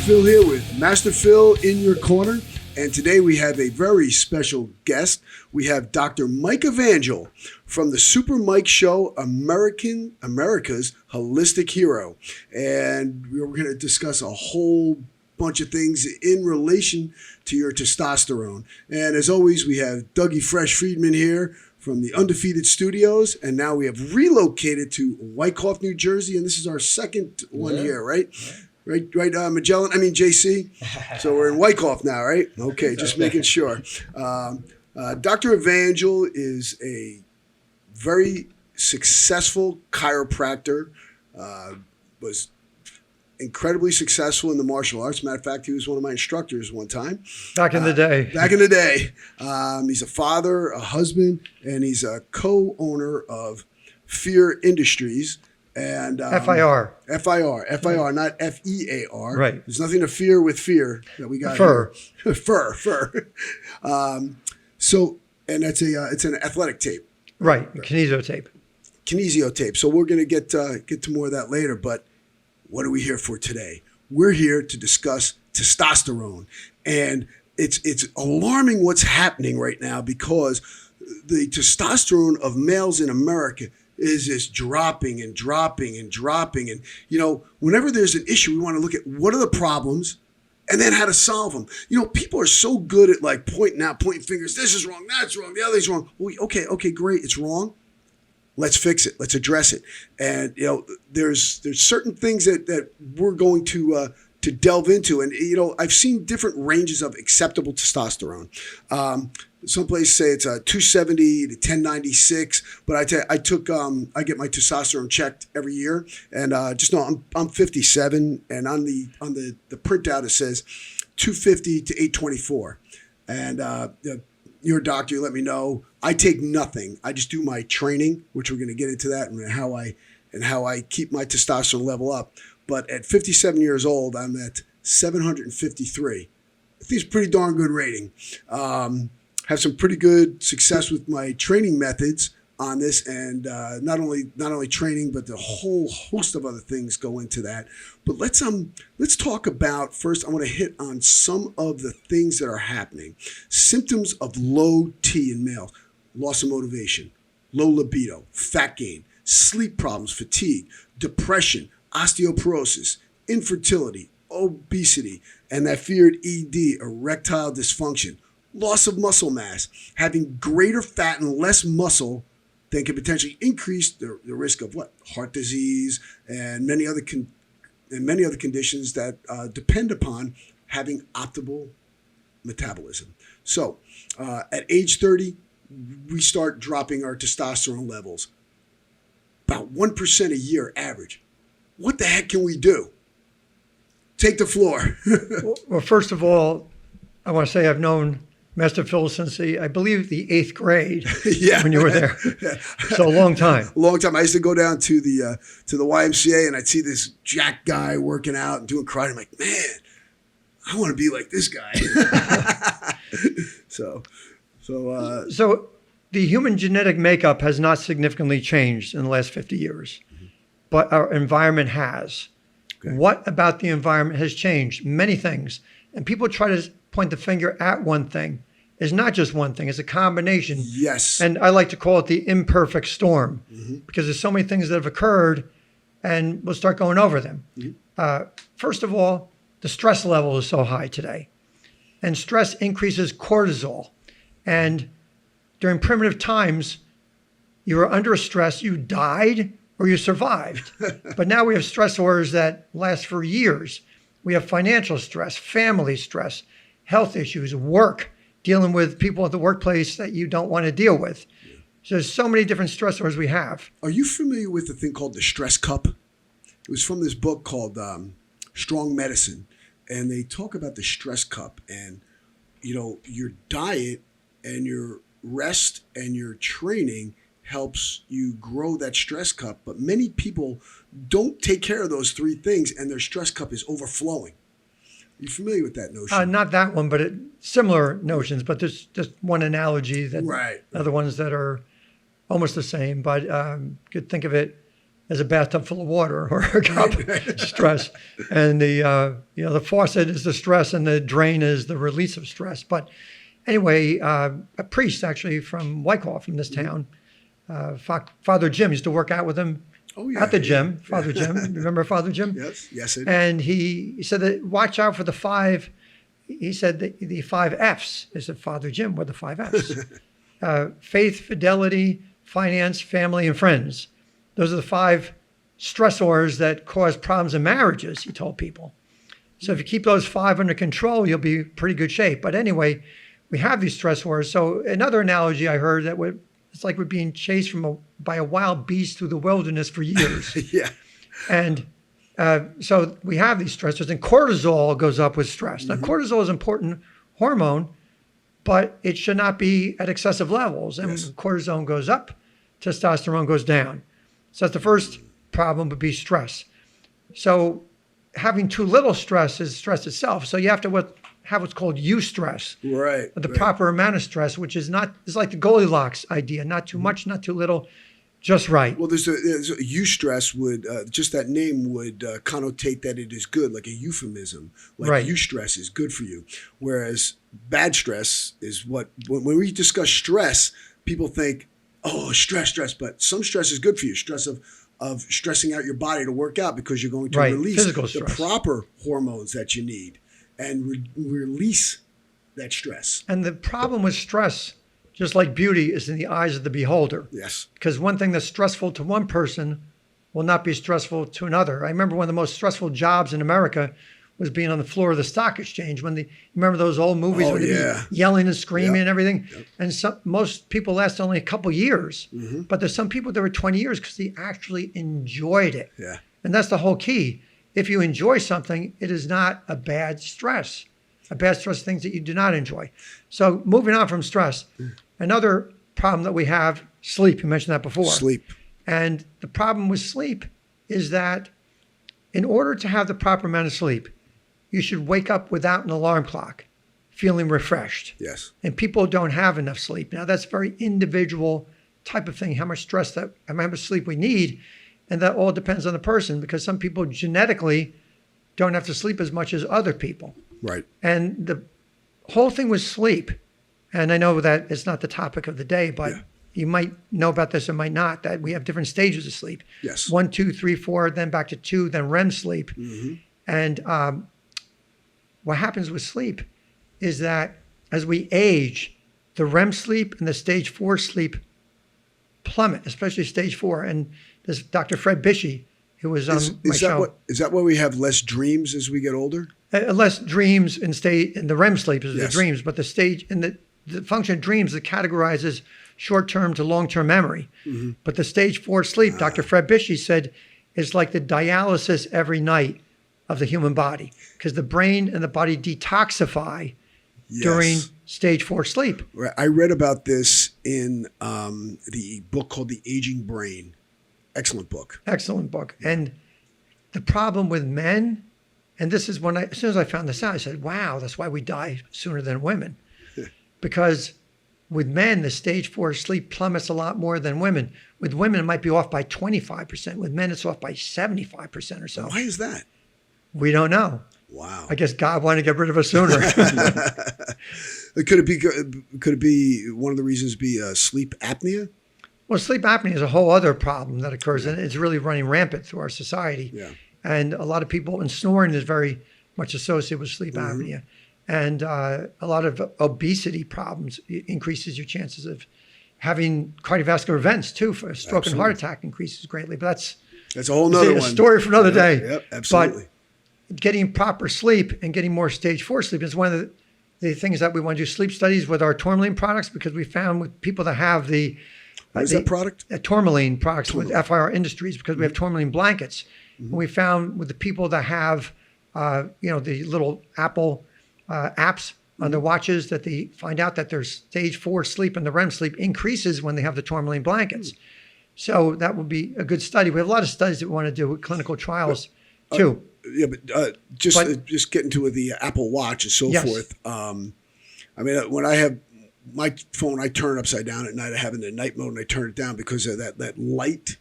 Phil here with Master Phil in your corner. And today we have a very special guest. We have Dr. Mike Evangel from the Super Mike Show, America's Holistic Hero. And we're going to discuss a whole bunch of things in relation to your testosterone. And as always, we have Dougie Fresh Friedman here from the Undefeated Studios. And now we have relocated to Wyckoff, New Jersey. And this is our second one here, right? Right, Magellan, JC. So we're in Wyckoff now, right? Okay, just making sure. Dr. Evangel is a very successful chiropractor, was incredibly successful in the martial arts. Matter of fact, he was one of my instructors one time. Back in the day. He's a father, a husband, and he's a co-owner of Fear Industries. And FIR, not FEAR. Right. There's nothing to fear with fear that we got. Fur. Fur. So, and it's an athletic tape. Right. Kinesio tape. So we're going to get to more of that later. But what are we here for today? We're here to discuss testosterone, and it's alarming what's happening right now because the testosterone of males in America is just dropping. And, whenever there's an issue, we want to look at what are the problems and then how to solve them. People are so good at pointing fingers. This is wrong. That's wrong. The other's wrong. Well, okay, great. It's wrong. Let's fix it. Let's address it. And, there's certain things that we're going to delve into. And, I've seen different ranges of acceptable testosterone. Some places say it's 270 to 1096, but I get my testosterone checked every year, and just know I'm 57, and on the printout it says 250 to 824, and your doctor let me know. I take nothing. I just do my training, which we're going to get into that, and how I keep my testosterone level up. But at 57 years old, I'm at 753. I think it's a pretty darn good rating. Have some pretty good success with my training methods on this, and not only training, but the whole host of other things go into that. But let's talk about first. I want to hit on some of the things that are happening. Symptoms of low T in males: loss of motivation, low libido, fat gain, sleep problems, fatigue, depression, osteoporosis, infertility, obesity, and that feared ED, erectile dysfunction. Loss of muscle mass, having greater fat and less muscle than can potentially increase the risk of heart disease and many other conditions that depend upon having optimal metabolism. So at age 30, we start dropping our testosterone levels about 1% a year average. What the heck can we do? Take the floor. Well, first of all, I want to say I've known Master Phil since I believe the 8th grade. Yeah. When you were there. So a long time. I used to go down to the YMCA, and I'd see this jack guy working out and doing karate. I'm like, man, I want to be like this guy. So the human genetic makeup has not significantly changed in the last 50 years, but our environment has. Okay. What about the environment has changed? Many things. And people try to point the finger at one thing. It's not just one thing. It's a combination. Yes. And I like to call it the imperfect storm because there's so many things that have occurred, and we'll start going over them. First of all, the stress level is so high today. And stress increases cortisol. And during primitive times, you were under stress, you died or you survived. But now we have stressors that last for years. We have financial stress, family stress, health issues, work, dealing with people at the workplace that you don't want to deal with. Yeah. So there's so many different stressors we have. Are you familiar with the thing called the stress cup? It was from this book called Strong Medicine. And they talk about the stress cup and, your diet and your rest and your training helps you grow that stress cup. But many people don't take care of those three things, and their stress cup is overflowing. Are you familiar with that notion? Not that one, but similar notions. But there's just one analogy that right. Other ones that are almost the same. But you could think of it is a bathtub full of water or a cup of stress. And the faucet is the stress and the drain is the release of stress. But anyway, a priest actually from Wyckoff, from this town, Father Jim, used to work out with him at the gym. Father Jim, remember Father Jim? Yes. And he said that watch out for the five. He said the 5 F's. I said, Father Jim, what are the 5 F's? Faith, fidelity, finance, family, and friends. Those are the 5 stressors that cause problems in marriages, he told people. So if you keep those 5 under control, you'll be in pretty good shape. But anyway, we have these stressors. So another analogy I heard that it's like we're being chased by a wild beast through the wilderness for years. Yeah. And so we have these stressors, and cortisol goes up with stress. Now, cortisol is an important hormone, but it should not be at excessive levels. And when cortisol goes up, testosterone goes down. So that's the first problem, would be stress. So having too little stress is stress itself. So you have to have what's called eustress. Right. The proper amount of stress, which is it's like the Goldilocks idea, not too much, not too little, just right. Well, there's eustress would, just that name would connotate that it is good, like a euphemism. Like eustress is good for you. Whereas bad stress is when we discuss stress, people think, oh, stress. But some stress is good for you. Stress of stressing out your body to work out because you're going to release the proper hormones that you need and release that stress. And the problem with stress, just like beauty, is in the eyes of the beholder. Yes. Because one thing that's stressful to one person will not be stressful to another. I remember one of the most stressful jobs in America was being on the floor of the stock exchange. Remember those old movies where they'd be yelling and screaming and everything? Yep. And most people last only a couple years. Mm-hmm. But there's some people that were 20 years because they actually enjoyed it. Yeah. And that's the whole key. If you enjoy something, it is not a bad stress. A bad stress is things that you do not enjoy. So moving on from stress, another problem that we have, sleep. You mentioned that before. Sleep. And the problem with sleep is that in order to have the proper amount of sleep, you should wake up without an alarm clock, feeling refreshed. Yes. And people don't have enough sleep. Now, that's a very individual type of thing, how much sleep we need. And that all depends on the person, because some people genetically don't have to sleep as much as other people. Right. And the whole thing with sleep, and I know that it's not the topic of the day, but you might know about this or might not, that we have different stages of sleep. Yes. 1, 2, 3, 4, then back to 2, then REM sleep. Mm-hmm. And what happens with sleep is that as we age, the REM sleep and the stage 4 sleep plummet, especially stage 4. And this Dr. Fred Bishey, who was on my show. Is that why we have less dreams as we get older? Less dreams in the REM sleep is the dreams, but the stage in the function of dreams that categorizes short-term to long-term memory. Mm-hmm. But the stage 4 sleep, Dr. Fred Bishey said, is like the dialysis every night of the human body, because the brain and the body detoxify during stage 4 sleep. Right. I read about this in the book called The Aging Brain. Excellent book. Excellent book. And the problem with men, and this is as soon as I found this out, I said, wow, that's why we die sooner than women. Because with men, the stage 4 sleep plummets a lot more than women. With women, it might be off by 25%. With men, it's off by 75% or so. Why is that? We don't know. Wow. I guess God wanted to get rid of us sooner. Could it be one of the reasons be sleep apnea? Well, sleep apnea is a whole other problem that occurs, and it's really running rampant through our society. Yeah. And a lot of people, and snoring is very much associated with sleep apnea. And a lot of obesity problems increases your chances of having cardiovascular events too. For a stroke and heart attack increases greatly. But that's a whole nother one. A story for another day. Yep, absolutely. But getting proper sleep and getting more stage 4 sleep is one of the things that we want to do sleep studies with our tourmaline products, because we found with people that have what is that product? Tourmaline products with FIR Industries, because we have tourmaline blankets. Mm-hmm. And we found with the people that have, the little Apple apps on their watches, that they find out that their stage 4 sleep and the REM sleep increases when they have the tourmaline blankets. So that would be a good study. We have a lot of studies that we want to do with clinical trials too. Just getting to the Apple Watch and so forth. When I have my phone, I turn it upside down at night. I have it in the night mode and I turn it down because of that light,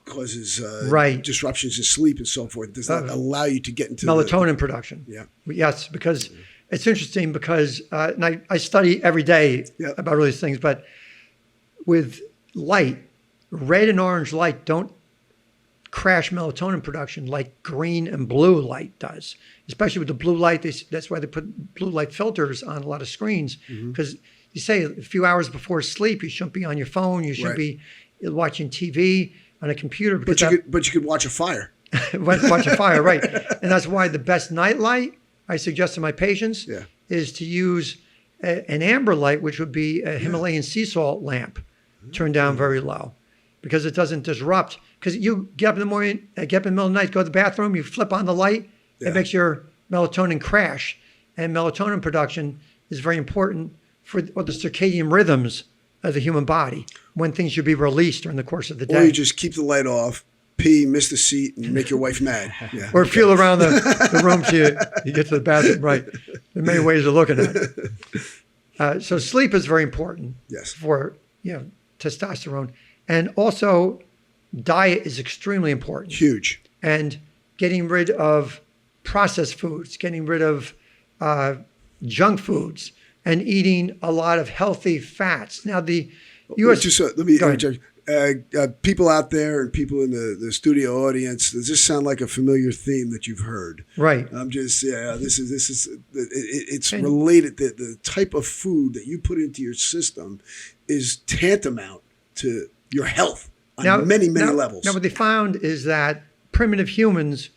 causes Right. disruptions in sleep and so forth. It does not allow you to get into melatonin production. Yeah. Yes, because it's interesting because, and I study every day about all these things, but with light, red and orange light don't crash melatonin production like green and blue light does, especially with the blue light. That's why they put blue light filters on a lot of screens, because you say a few hours before sleep, you shouldn't be on your phone. You shouldn't be watching TV on a computer. But you could watch a fire. Watch a fire, right. And that's why the best night light I suggest to my patients is to use an amber light, which would be a Himalayan sea salt lamp, turned down very low, because it doesn't disrupt. Because you get up in the morning, get up in the middle of the night, go to the bathroom, you flip on the light, it makes your melatonin crash. And melatonin production is very important for the circadian rhythms of the human body, when things should be released during the course of the day. Or you just keep the light off, pee, miss the seat, and make your wife mad. Yeah. Or feel around the room till you get to the bathroom. Right. There are many ways of looking at it. So sleep is very important for testosterone. And also diet is extremely important. Huge. And getting rid of processed foods, getting rid of junk foods, and eating a lot of healthy fats. Now, the U.S. Let me interject. People out there and people in the studio audience, does this sound like a familiar theme that you've heard? Right. I'm just it's related. The type of food that you put into your system is tantamount to your health on many levels. Now, what they found is that primitive humans,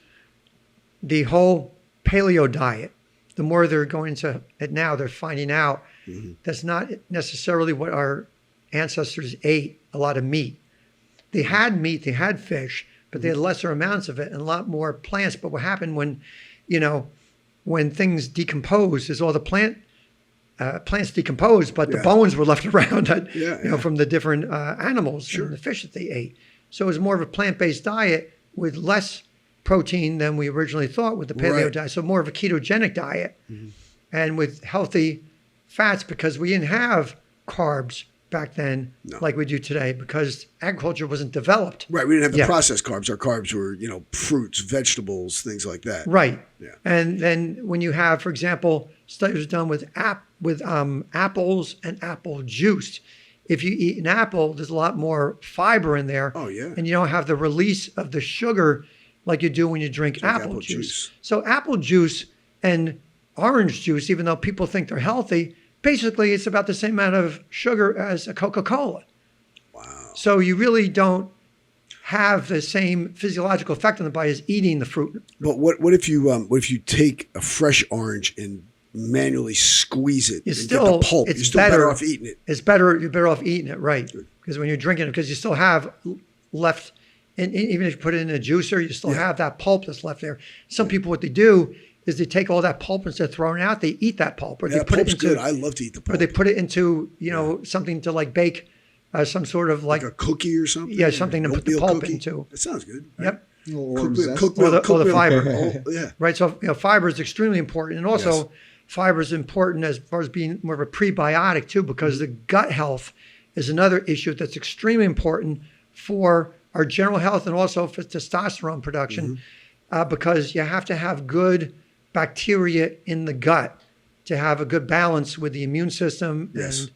the whole paleo diet, the more they're going to it now, they're finding out that's not necessarily what our ancestors ate. A lot of meat. They had meat, they had fish, but they had lesser amounts of it and a lot more plants. But what happened when things decompose is all the plants decomposed, but the bones were left around from the different animals and the fish that they ate. So it was more of a plant-based diet with less protein than we originally thought with the paleo diet. So more of a ketogenic diet and with healthy fats, because we didn't have carbs back then like we do today, because agriculture wasn't developed. Right. We didn't have the processed carbs. Our carbs were, fruits, vegetables, things like that. Right. Yeah. And then when you have, for example, studies done with apples and apple juice. If you eat an apple, there's a lot more fiber in there. Oh, yeah. And you don't have the release of the sugar like you do when you drink apple juice. So apple juice and orange juice, even though people think they're healthy, basically it's about the same amount of sugar as a Coca-Cola. Wow. So you really don't have the same physiological effect on the body as eating the fruit. But what if you take a fresh orange and manually squeeze it and get the pulp? You're still better off eating it. You're better off eating it, right? Because when you're drinking it, because you still have left, and even if you put it in a juicer, you still have that pulp that's left there. Some people, what they do is they take all that pulp instead of throwing it out, they eat that pulp. Or they put it into, good. I love to eat the pulp. Or they put it into, something to like bake some sort of like a cookie or something? Yeah, something to put the pulp into. That sounds good. Right? Yep. Or the fiber. Yeah. Right. So fiber is extremely important. And also fiber is important as far as being more of a prebiotic too, because the gut health is another issue that's extremely important for our general health and also for testosterone production, because you have to have good bacteria in the gut to have a good balance with the immune system and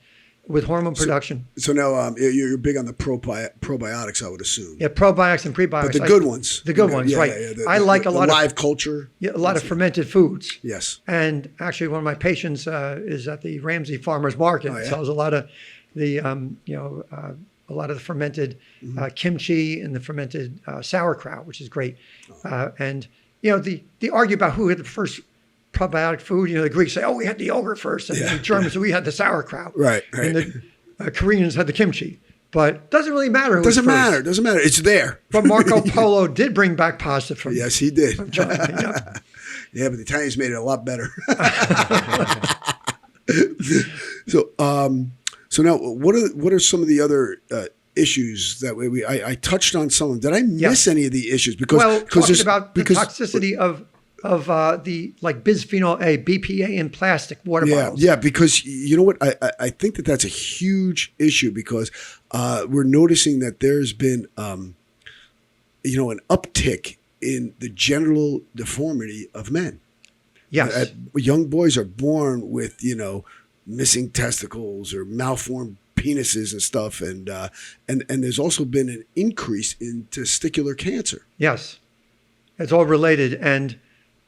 with hormone production. So now you're big on the probiotics, I would assume. Yeah, probiotics and prebiotics. But the good ones. The good ones, right. I like a lot of live culture. Yeah, a lot of fermented foods. Yes. And actually one of my patients is at the Ramsey Farmers Market. Sells a lot of the, a lot of the fermented kimchi and the fermented sauerkraut, which is great. And they argue about who had the first probiotic food. The Greeks say, we had the yogurt first, and the Germans, we had the sauerkraut. Right. And the Koreans had the kimchi. But it doesn't really matter. Doesn't matter. It's there. But Marco Polo did bring back pasta from Yes, he did. From China. Yeah, but the Italians made it a lot better. So now, what are some of the other issues that I touched on some of them? Did I miss any of the issues? Because talking about the toxicity of the like bisphenol A, BPA in plastic water bottles. Yeah, because you know what? I think that's a huge issue, because we're noticing that there's been an uptick in the genital deformity of men. Yes. Young boys are born with, missing testicles or malformed penises and stuff, and there's also been an increase in testicular cancer. Yes. It's all related. And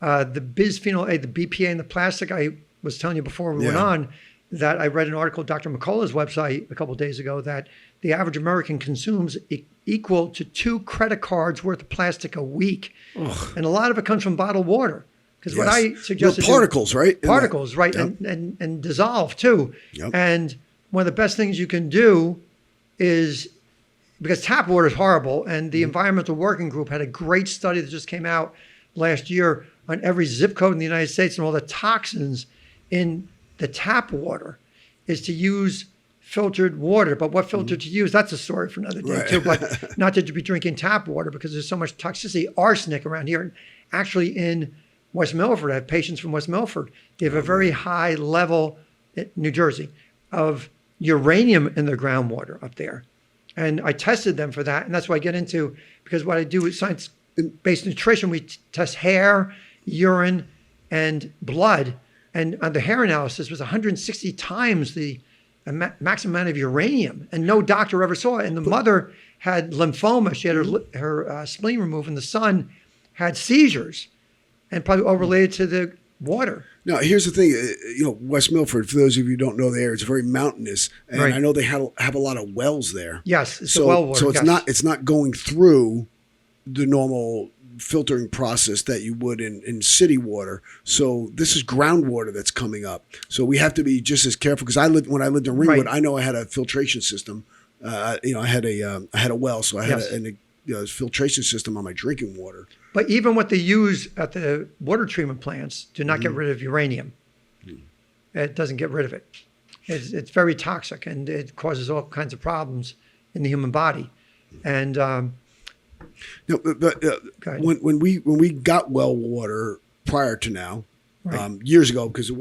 the bisphenol A, the BPA in the plastic, I was telling you before we went on, that I read an article, Dr. McCullough's website a couple of days ago, that the average American consumes equal to 2 credit cards worth of plastic a week. Ugh. And a lot of it comes from bottled water. Because what I suggested... particles, right? Particles, right? Yep. And dissolve, too. Yep. And one of the best things you can do is... Because tap water is horrible, and the Environmental Working Group had a great study that just came out last year on every zip code in the United States and all the toxins in the tap water, is to use filtered water. But what filter to use, that's a story for another day too. But not that you be drinking tap water, because there's so much toxicity, arsenic around here. And actually in West Milford, I have patients from West Milford. They have a very high level in New Jersey of uranium in their groundwater up there. And I tested them for that. And that's what I get into, because what I do is science-based nutrition. We test hair, urine, and blood. And the hair analysis was 160 times the maximum amount of uranium. And no doctor ever saw it. And the mother had lymphoma. She had her spleen removed. And the son had seizures. And probably all related to the water. Now, here's the thing. West Milford, for those of you who don't know the area, it's very mountainous. And I know they have a lot of wells there. Yes, it's the well water. So it's not going through the normal filtering process that you would in city water. So this is groundwater that's coming up. So we have to be just as careful, because when I lived in Ringwood, I know I had a filtration system. I had a well, so I had a filtration system on my drinking water. But even what they use at the water treatment plants do not get rid of uranium. It doesn't get rid of it. It's very toxic, and it causes all kinds of problems in the human body. And when we got well water prior to now, years ago, because there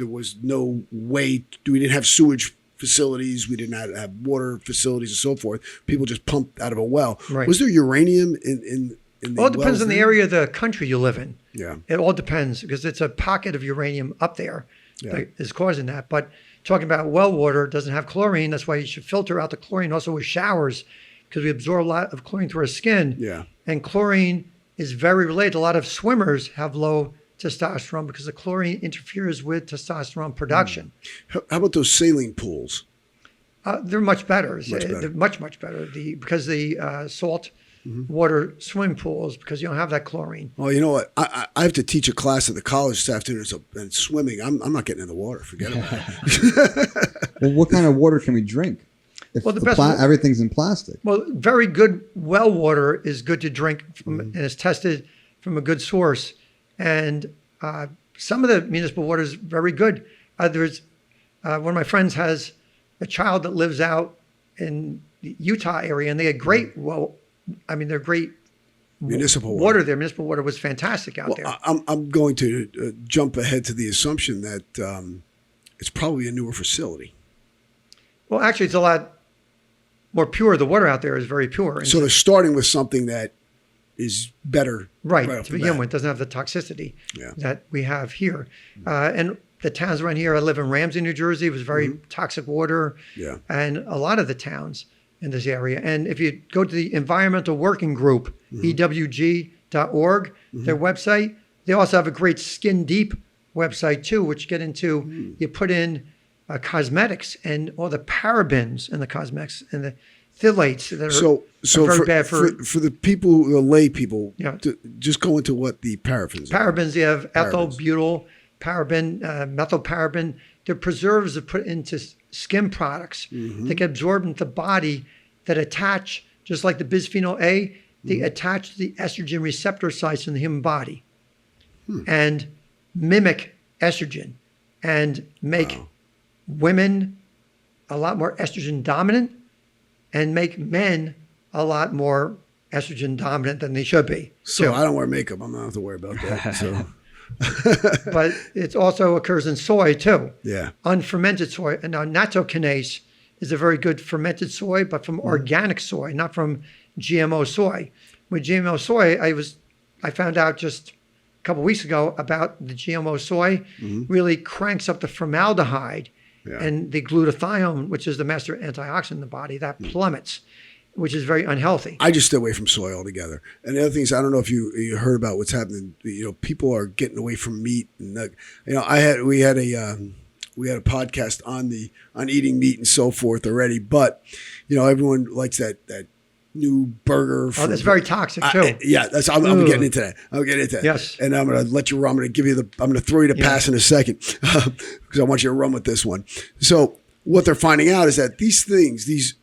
was no way, we didn't have sewage facilities, we did not have water facilities and so forth. People just pumped out of a well. Right. Was there uranium in the Well, it depends on the area of the country you live in. Yeah. It all depends, because it's a pocket of uranium up there that is causing that. But talking about well water, it doesn't have chlorine. That's why you should filter out the chlorine also with showers, because we absorb a lot of chlorine through our skin. Yeah. And chlorine is very related. A lot of swimmers have low testosterone because the chlorine interferes with testosterone production. How about those saline pools? They're much better. They're much better. Because the salt water swimming pools, because you don't have that chlorine. Well, you know what? I have to teach a class at the college this afternoon, and swimming. I'm not getting in the water. Forget about it. Well, what kind of water can we drink? If everything's in plastic. Well, very good well water is good to drink and is tested from a good source. And some of the municipal water is very good. There's one of my friends has a child that lives out in the Utah area, and they had great they're great municipal water there. Municipal water was fantastic out there. I'm going to jump ahead to the assumption that it's probably a newer facility. Well, actually, it's a lot more pure. The water out there is very pure. And so they're starting with something that is better. Right to begin with. It doesn't have the toxicity that we have here. And the towns around here, I live in Ramsey, New Jersey. It was very toxic water. Yeah. And a lot of the towns in this area. And if you go to the Environmental Working Group, EWG.org, their website, they also have a great Skin Deep website too, which get into, you put in cosmetics and all the parabens in the cosmetics and the phthalates that are very bad for the people, the lay people, just go into what the parabens are. Parabens, you have ethyl, butyl, paraben, methylparaben. They're preservatives that put into skin products that get absorbed into the body, that attach, just like the bisphenol A, they attach to the estrogen receptor sites in the human body and mimic estrogen and make women a lot more estrogen dominant and make men a lot more estrogen dominant than they should be. So I don't wear makeup. I'm not have to worry about that. So. But it also occurs in soy too. Yeah. Unfermented soy. And now nattokinase is a very good fermented soy, but from organic soy, not from GMO soy. With GMO soy, I found out just a couple of weeks ago about the GMO soy really cranks up the formaldehyde and the glutathione, which is the master antioxidant in the body, that plummets, which is very unhealthy. I just stay away from soy altogether. And the other thing is, I don't know if you heard about what's happening. People are getting away from meat, and we had a podcast on eating meat and so forth already. But everyone likes that new burger. That's very toxic too. I'm getting into that. Yes. And I'm going to let you run. I'm going to throw you to pass in a second because I want you to run with this one. So what they're finding out is that these things, these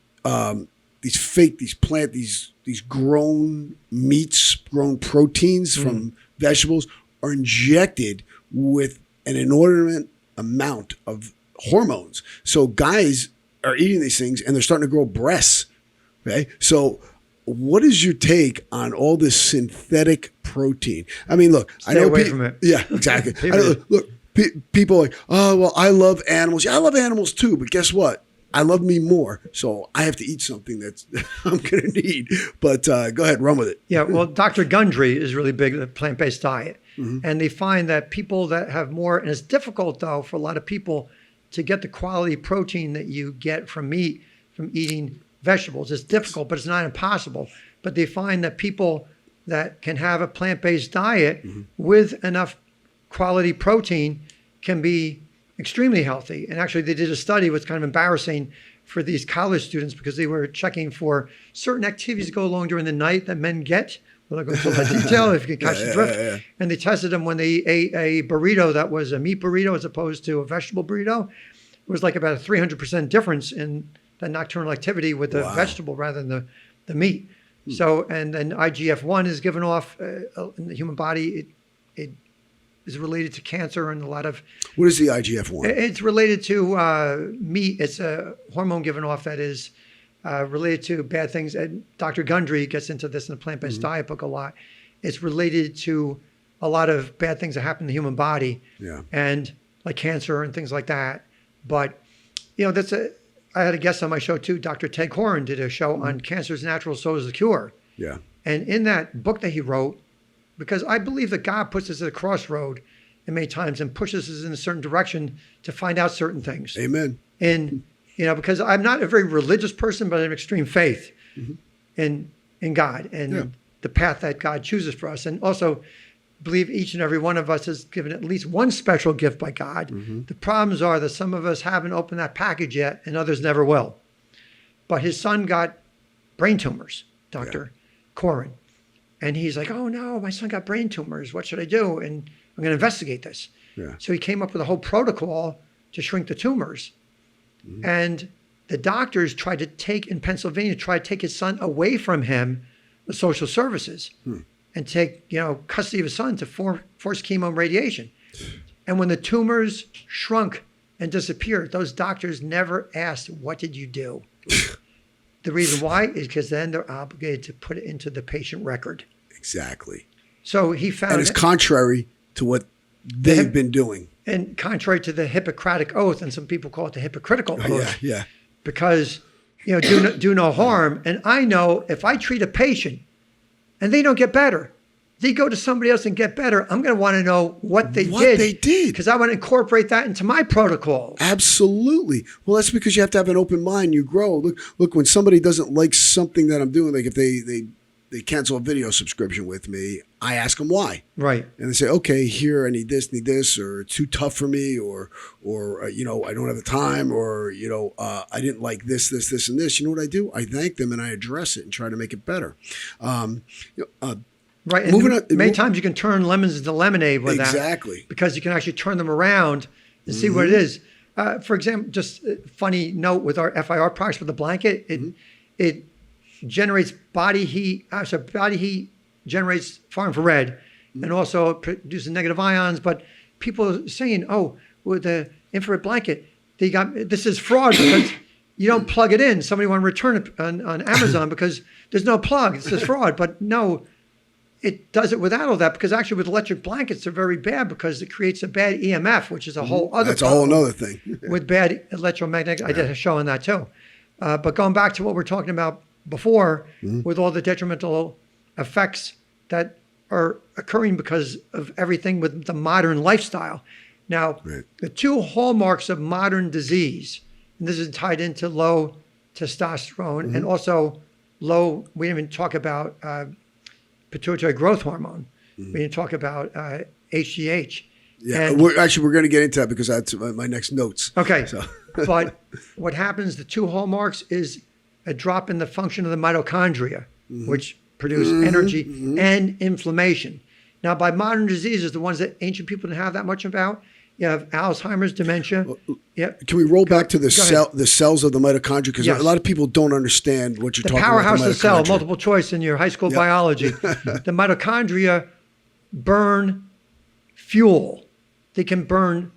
grown meats, grown proteins from vegetables are injected with an inordinate amount of hormones. So guys are eating these things and they're starting to grow breasts. Okay. So what is your take on all this synthetic protein? I mean, look, Stay away from it. Yeah, exactly. People are like, oh, well, I love animals. Yeah, I love animals too. But guess what? I love me more. So I have to eat something that's I'm going to need. But go ahead, run with it. Yeah. Well, Dr. Gundry is really big in the plant-based diet. And they find that people that have more, and it's difficult though for a lot of people to get the quality protein that you get from meat, from eating vegetables. It's difficult, but it's not impossible. But they find that people that can have a plant-based diet with enough quality protein can be extremely healthy. And actually they did a study, it was kind of embarrassing for these college students because they were checking for certain activities that go along during the night that men get. We're not going to go into that detail if you can catch the drift. Yeah. And they tested them when they ate a burrito that was a meat burrito as opposed to a vegetable burrito. It was like about a 300% difference in the nocturnal activity with the vegetable rather than the meat. So, and then IGF-1 is given off in the human body. It is related to cancer and a lot of... What is the IGF-1? It's related to meat. It's a hormone given off that is related to bad things. And Dr. Gundry gets into this in the plant-based diet book a lot. It's related to a lot of bad things that happen in the human body, and like cancer and things like that. But, I had a guest on my show too. Dr. Ted Koren did a show on cancer's natural, so is the cure. Yeah. And in that book that he wrote, because I believe that God puts us at a crossroad in many times and pushes us in a certain direction to find out certain things. Amen. And, because I'm not a very religious person, but I have extreme faith in God and the path that God chooses for us. And also believe each and every one of us is given at least one special gift by God. The problems are that some of us haven't opened that package yet and others never will. But his son got brain tumors, Dr. Koren. And he's like, oh no, my son got brain tumors. What should I do? And I'm going to investigate this. Yeah. So he came up with a whole protocol to shrink the tumors. And the doctors tried to take his son away from him, the social services, and take, custody of his son to force chemo and radiation. And when the tumors shrunk and disappeared, those doctors never asked, what did you do? The reason why is because then they're obligated to put it into the patient record. Exactly. So he found... And it's contrary to what they've been doing. And contrary to the Hippocratic Oath, and some people call it the hypocritical oath. Yeah. Because, do no harm. And I know if I treat a patient and they don't get better, they go to somebody else and get better, I'm going to want to know what they did. Because I want to incorporate that into my protocol. Absolutely. Well, that's because you have to have an open mind. You grow. Look, when somebody doesn't like something that I'm doing, like if they cancel a video subscription with me, I ask them why. Right. And they say, okay, here, I need this, or it's too tough for me, or I don't have the time, or, I didn't like this, and this. You know what I do? I thank them and I address it and try to make it better. Right. And many times you can turn lemons into lemonade with that. Exactly. Because you can actually turn them around and see what it is. For example, just a funny note with our FIR products with the blanket, it generates body heat. So body heat generates far infrared and also produces negative ions. But people are saying, with the infrared blanket, this is fraud because you don't plug it in. Somebody want to return it on Amazon because there's no plug. This is fraud. But no, it does it without all that, because actually with electric blankets, they're very bad because it creates a bad EMF, which is a whole other That's a whole other thing. with bad electromagnetic. I did a show on that too. But going back to what we're talking about before with all the detrimental effects that are occurring because of everything with the modern lifestyle. Now, the two hallmarks of modern disease, and this is tied into low testosterone and also low, we didn't even talk about pituitary growth hormone. We didn't talk about HGH. Yeah, And- we're going to get into that because that's my next notes. Okay. So. But what happens, the two hallmarks is a drop in the function of the mitochondria, which produce energy and inflammation. Now, by modern diseases, the ones that ancient people didn't have that much about, you have Alzheimer's, dementia. Can we roll back to the ahead. the cells of the mitochondria? Because Yes. a lot of people don't understand what you're The talking powerhouse about. of the cell, multiple choice in your high school biology. The mitochondria burn fuel. They can burn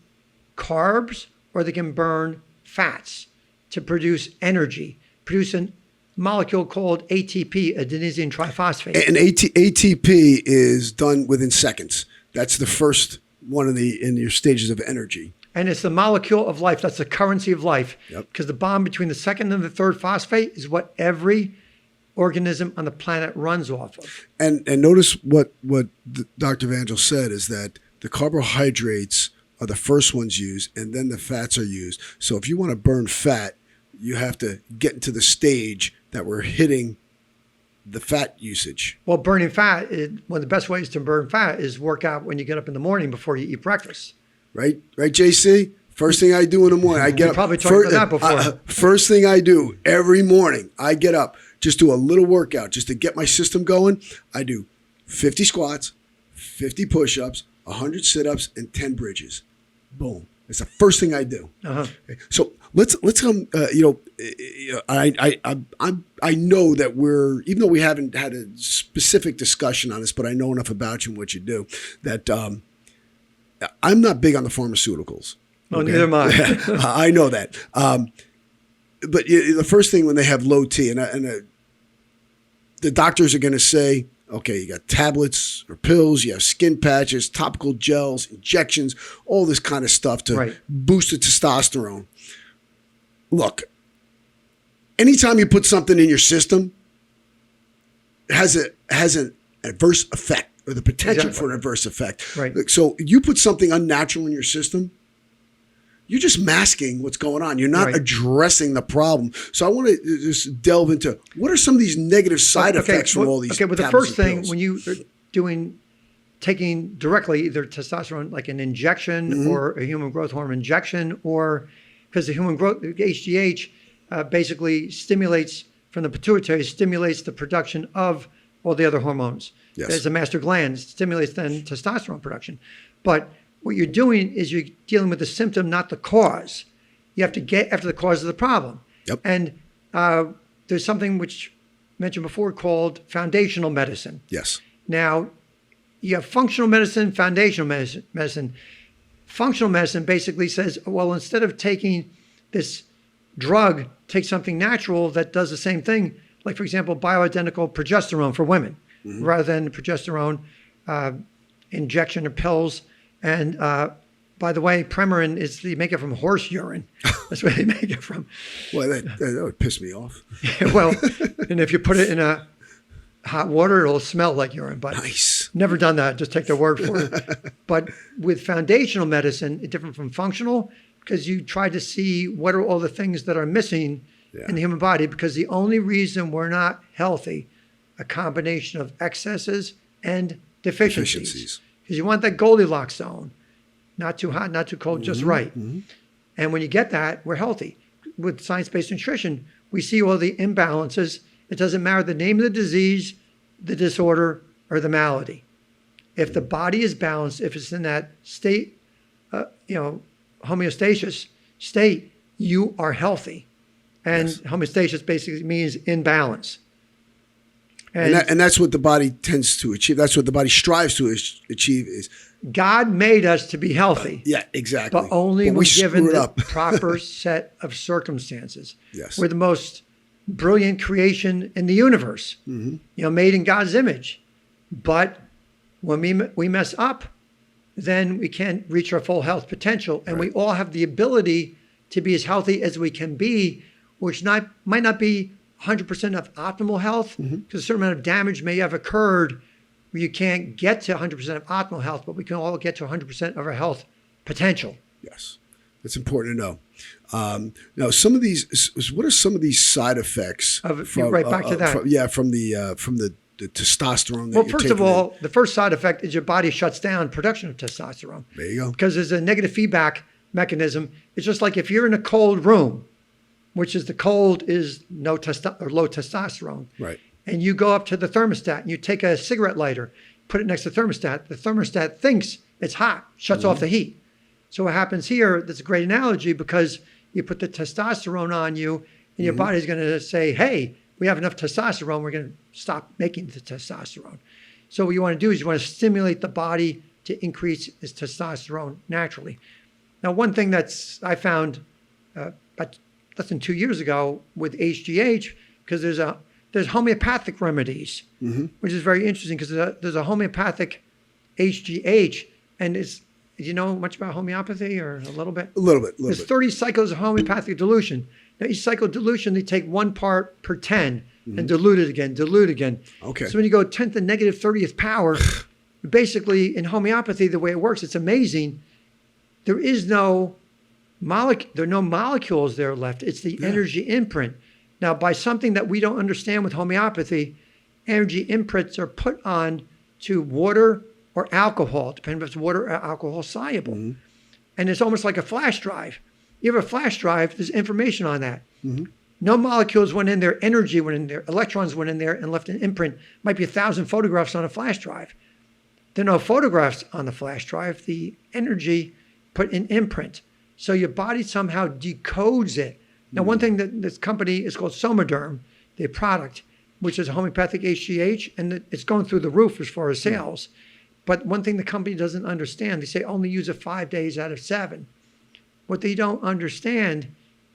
carbs or they can burn fats to produce energy, produce a molecule called ATP, adenosine triphosphate. And ATP is done within seconds. That's the first one in your stages of energy. And it's the molecule of life. That's the currency of life. Yep. Because the bond between the second and the third phosphate is what every organism on the planet runs off of. And notice what Dr. Evangel said is that the carbohydrates are the first ones used, and then the fats are used. So if you want to burn fat, you have to get into the stage that we're hitting the fat usage. Well, burning fat, one of the best ways to burn fat is work out when you get up in the morning before you eat breakfast. Right, JC? First thing I do in the morning, I get up. Probably talked about that before. First thing I do every morning, I get up, just do a little workout just to get my system going. I do 50 squats, 50 push-ups, 100 sit-ups, and 10 bridges. Boom. It's the first thing I do. Okay. So let's come. I know that we're, even though we haven't had a specific discussion on this, but I know enough about you and what you do that I'm not big on the pharmaceuticals. Oh, okay? Neither am I. I know that. But the first thing when they have low T, and the doctors are going to say, okay, you got tablets or pills, you have skin patches, topical gels, injections, all this kind of stuff to boost the testosterone. Look, anytime you put something in your system, it has an adverse effect or the potential for an adverse effect. Right. So you put something unnatural in your system, you're just masking what's going on. You're not addressing the problem. So I want to just delve into what are some of these negative side effects from all these. Okay, well, the first thing when you are taking directly either testosterone, like an injection or a human growth hormone injection, or because the human growth HGH basically stimulates from the pituitary, stimulates the production of all the other hormones. Yes. There's a master gland, stimulates then testosterone production, but what you're doing is you're dealing with the symptom, not the cause. You have to get after the cause of the problem. Yep. And there's something which I mentioned before called foundational medicine. Yes. Now, you have functional medicine, foundational medicine. Functional medicine basically says, well, instead of taking this drug, take something natural that does the same thing. Like, for example, bioidentical progesterone for women, rather than progesterone injection or pills. And by the way, Premarin they make it from horse urine. That's where they make it from. Well, that would piss me off. Well, and if you put it in a hot water, it'll smell like urine. But nice. Never done that. Just take their word for it. But with foundational medicine, it's different from functional because you try to see what are all the things that are missing in the human body. Because the only reason we're not healthy, a combination of excesses and deficiencies. Because you want that Goldilocks zone, not too hot, not too cold, just right. And when you get that, we're healthy. With science-based nutrition, we see all the imbalances. It doesn't matter the name of the disease, the disorder, or the malady. If the body is balanced, if it's in that state, homeostasis state, you are healthy. And homeostasis basically means in balance. And that's what the body tends to achieve. That's what the body strives to achieve is. God made us to be healthy. Yeah, exactly. But only when given the proper set of circumstances. Yes. We're the most brilliant creation in the universe, made in God's image. But when we mess up, then we can't reach our full health potential. And we all have the ability to be as healthy as we can be, which might not be 100% of optimal health, because a certain amount of damage may have occurred where you can't get to 100% of optimal health, but we can all get to 100% of our health potential. Yes, that's important to know. Now, some of these, what are some of these side effects? Right back to that. From the testosterone. Well, first of all, the first side effect is your body shuts down production of testosterone. There you go. Because there's a negative feedback mechanism. It's just like if you're in a cold room, which is the cold is low testosterone. Right. And you go up to the thermostat and you take a cigarette lighter, put it next to the thermostat thinks it's hot, shuts off the heat. So what happens here, that's a great analogy because you put the testosterone on you and your body's going to say, hey, we have enough testosterone, we're going to stop making the testosterone. So what you want to do is you want to stimulate the body to increase its testosterone naturally. Now, one thing I found about less than 2 years ago with HGH, because there's homeopathic remedies, which is very interesting because there's a homeopathic HGH, and do you know much about homeopathy or a little bit? A little bit. There's 30 cycles of homeopathic dilution. Now, each cycle of dilution, they take 1 part per 10 and dilute it again. Okay. So when you go 10 to the negative 30th power, basically in homeopathy, the way it works, it's amazing. There are no molecules there left. It's the energy imprint. Now, by something that we don't understand with homeopathy, energy imprints are put on to water or alcohol, depending if it's water or alcohol soluble. And it's almost like a flash drive. You have a flash drive, there's information on that. No molecules went in there, energy went in there, electrons went in there and left an imprint. Might be 1,000 photographs on a flash drive. There are no photographs on the flash drive. The energy put an imprint. So your body somehow decodes it. Now, one thing that this company is called Somaderm, their product, which is a homeopathic HGH, and it's going through the roof as far as sales. But one thing the company doesn't understand, they say only use it 5 days out of 7. What they don't understand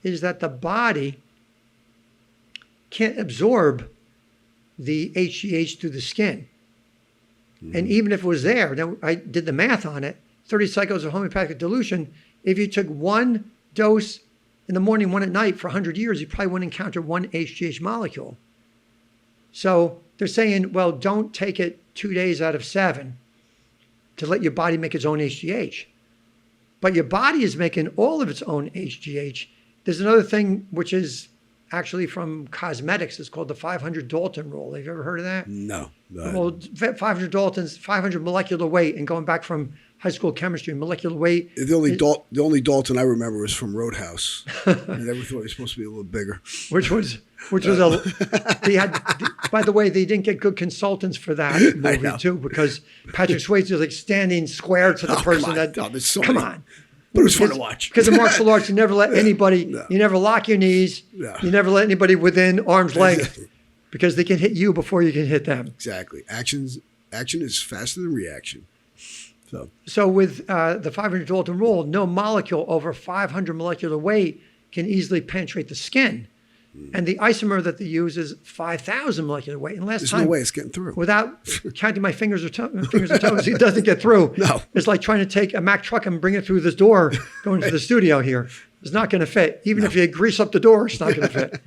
is that the body can't absorb the HGH through the skin. And even if it was there, then I did the math on it, 30 cycles of homeopathic dilution, if you took 1 dose in the morning, 1 at night for 100 years, you probably wouldn't encounter 1 HGH molecule. So they're saying, well, don't take it 2 days out of 7 to let your body make its own HGH. But your body is making all of its own HGH. There's another thing which is actually from cosmetics. It's called the 500 Dalton rule. Have you ever heard of that? No. Well, 500 Daltons, 500 molecular weight, and going back from high school chemistry, molecular weight. The only Dalton I remember was from Roadhouse. I never thought he was supposed to be a little bigger. Which was by the way, they didn't get good consultants for that movie too, because Patrick Swayze was like standing square to the person come on. But it was fun to watch. Because in martial arts, you never let anybody, you never lock your knees, you never let anybody within arm's length, because they can hit you before you can hit them. Exactly. Action is faster than reaction. So with the 500 Dalton rule, no molecule over 500 molecular weight can easily penetrate the skin. And the isomer that they use is 5,000 molecular weight. And There's no way it's getting through. Without counting my fingers or toes, it doesn't get through. No. It's like trying to take a Mack truck and bring it through this door going to the studio here. It's not going to fit. Even if you grease up the door, it's not going to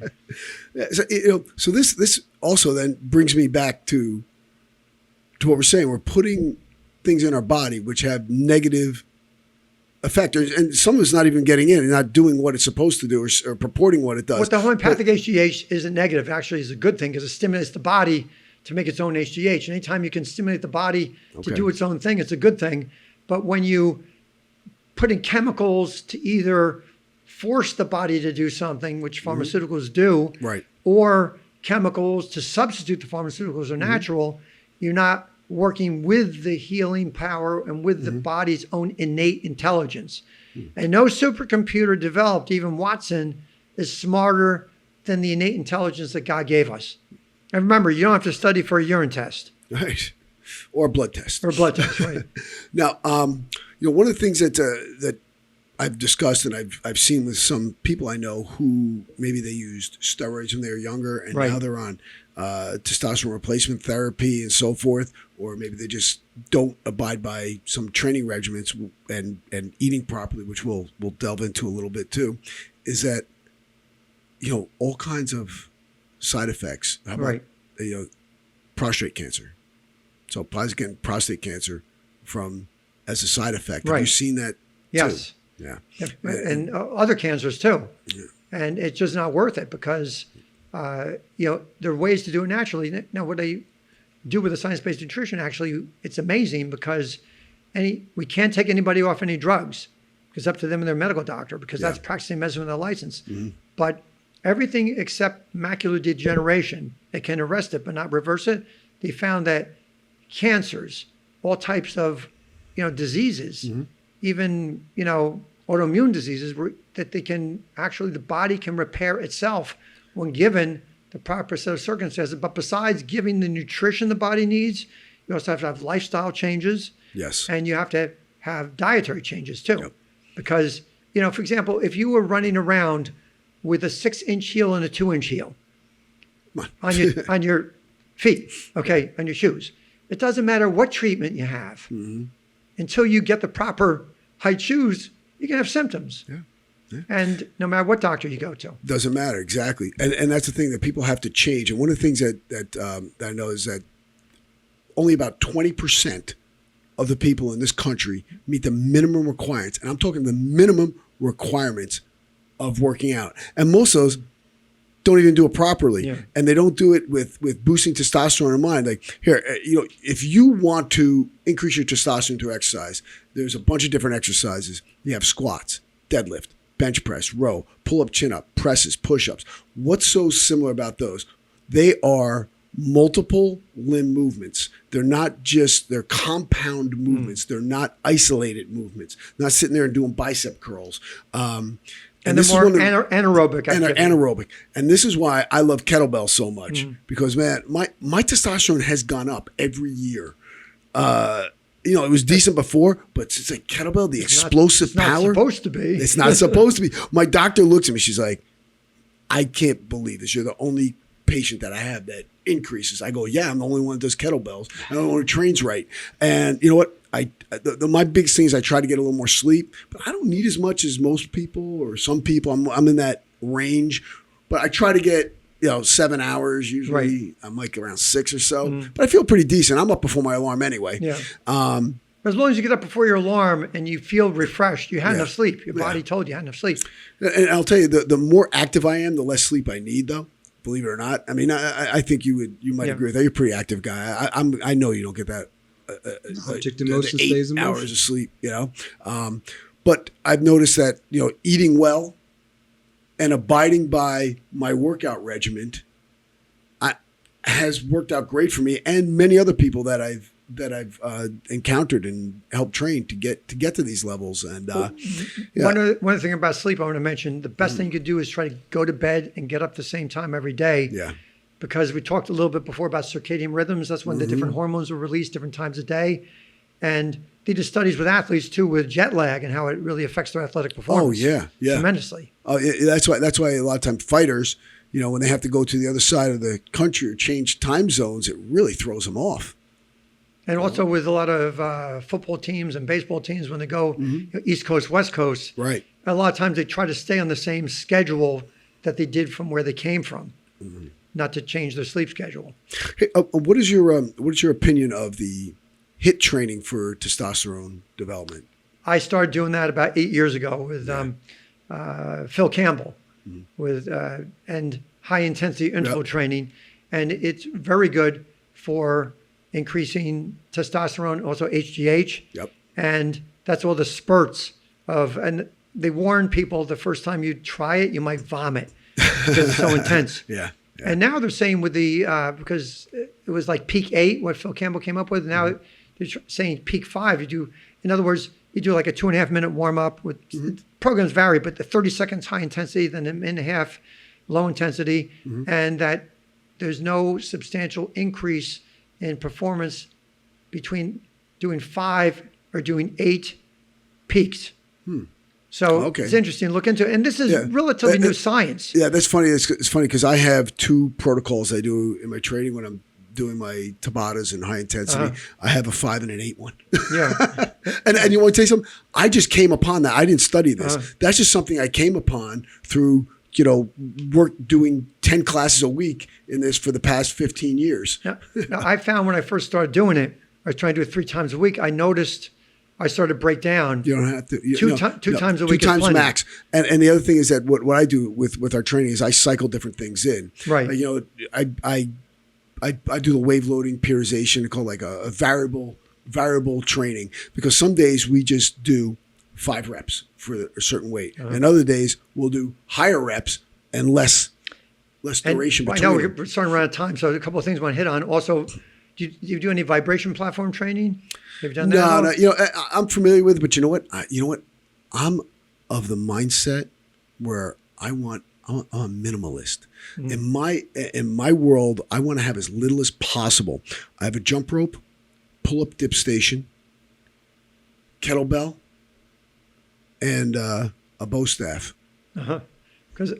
fit. So this also then brings me back to what we're saying. We're putting things in our body which have negative effect, and some of it's not even getting in and not doing what it's supposed to do or purporting what it does. What the homeopathic HGH isn't negative, actually is a good thing because it stimulates the body to make its own HGH. And anytime you can stimulate the body to do its own thing, it's a good thing. But when you put in chemicals to either force the body to do something, which pharmaceuticals do, or chemicals to substitute the pharmaceuticals are natural, you're not working with the healing power and with the body's own innate intelligence. And no supercomputer developed, even Watson, is smarter than the innate intelligence that God gave us. And remember, you don't have to study for a urine test. Right. Or a blood test. Right. Now, one of the things that I've discussed and I've seen with some people I know who maybe they used steroids when they were younger and now they're on testosterone replacement therapy and so forth, or maybe they just don't abide by some training regimens and eating properly, which we'll delve into a little bit too, is that all kinds of side effects. How about, Right. Prostate cancer? So guys getting prostate cancer as a side effect. Have Right. you seen that? Yes. Too? Yeah. And other cancers too. Yeah. And it's just not worth it because, there are ways to do it naturally. Now, what they do with the science-based nutrition, actually, it's amazing because we can't take anybody off any drugs. It's up to them and their medical doctor because that's practicing medicine with a license. Mm-hmm. But everything except macular degeneration, they can arrest it but not reverse it. They found that cancers, all types of, diseases, even, autoimmune diseases, that the body can repair itself when given the proper set of circumstances. But besides giving the nutrition the body needs, you also have to have lifestyle changes. Yes. And you have to have dietary changes too. Yep. Because, for example, if you were running around with a 6-inch heel and a 2-inch heel on your feet, okay, on your shoes, it doesn't matter what treatment you have. Mm-hmm. Until you get the proper height shoes, you can have symptoms. Yeah. Yeah. And no matter what doctor you go to. Doesn't matter, exactly. And that's the thing that people have to change. And one of the things that I know is that only about 20% of the people in this country meet the minimum requirements. And I'm talking the minimum requirements of working out. And most of those don't even do it properly. Yeah. And they don't do it with boosting testosterone in mind. Like, here, if you want to increase your testosterone through exercise, there's a bunch of different exercises. You have squats, deadlift, bench press, row, pull-up, chin-up, presses, push-ups. What's so similar about those? They are multiple limb movements. They're compound movements. They're not isolated movements. Not sitting there and doing bicep curls. And the more anaerobic activity. Anaerobic. And this is why I love kettlebell so much. Because, man, my testosterone has gone up every year. It was decent before, but it's like kettlebell, the explosive power. It's not supposed to be. It's not supposed to be. My doctor looks at me. She's like, I can't believe this. You're the only patient that I have that increases. I go, yeah, I'm the only one that does kettlebells. I'm the only one who trains right. And you know what? My biggest thing is I try to get a little more sleep, but I don't need as much as most people or some people. I'm in that range, but I try to get 7 hours usually. Right. I'm like around 6 or so, but I feel pretty decent. I'm up before my alarm anyway. Yeah. As long as you get up before your alarm and you feel refreshed, you had enough sleep. Your body told you had enough sleep. And I'll tell you, the more active I am, the less sleep I need, though. Believe it or not. I mean, I think you might agree with that. You're a pretty active guy. I know you don't get that. Object emotion stays in 8 hours of sleep, But I've noticed that, eating well and abiding by my workout regimen has worked out great for me and many other people that I've encountered and helped train to get to these levels. And one thing about sleep I want to mention, the best thing you could do is try to go to bed and get up the same time every day. Yeah. Because we talked a little bit before about circadian rhythms. That's when the different hormones are released different times a day. And they did studies with athletes too with jet lag and how it really affects their athletic performance. Oh, yeah. Tremendously. Oh, that's why a lot of times fighters, when they have to go to the other side of the country or change time zones, it really throws them off. And also with a lot of football teams and baseball teams, when they go East Coast, West Coast, right? A lot of times they try to stay on the same schedule that they did from where they came from, not to change their sleep schedule. Hey, what is your opinion of the HIIT training for testosterone development? I started doing that about 8 years ago with Phil Campbell, with and high intensity interval training, and it's very good for increasing testosterone, also HGH. Yep. And that's all the spurts of, and they warn people the first time you try it, you might vomit because it's so intense. Yeah. And now they're saying with the, because it was like peak 8, what Phil Campbell came up with. Now they're saying peak 5. In other words, you do like a 2.5 minute warm up with programs vary, but the 30 seconds high intensity, then a minute and a half low intensity, and that there's no substantial increase in performance between doing 5 or doing 8 peaks. So it's interesting to look into. And this is relatively new science. Yeah, that's funny. It's funny because I have 2 protocols I do in my training when I'm doing my Tabatas and high intensity. I have a 5 and an 8 one. Yeah. and you want to tell you something? I just came upon that. I didn't study this. That's just something I came upon through worked doing 10 classes a week in this for the past 15 years. Now, I found when I first started doing it, I was trying to do it 3 times a week. I noticed I started to break down. You don't have to. Two times a week. 2 times is plenty. max. And the other thing is that what I do with our training is I cycle different things in. Right. I do the wave loading periodization, called like a variable training, because some days we just do 5 reps for a certain weight, and other days we'll do higher reps and less duration between. I know we're starting around out of time, so a couple of things I want to hit on. Also, do you do any vibration platform training? Have you done that? No. I'm familiar with it, but you know what? I'm of the mindset where I'm a minimalist. In my world, I want to have as little as possible. I have a jump rope, pull-up dip station, kettlebell, and a bow staff. And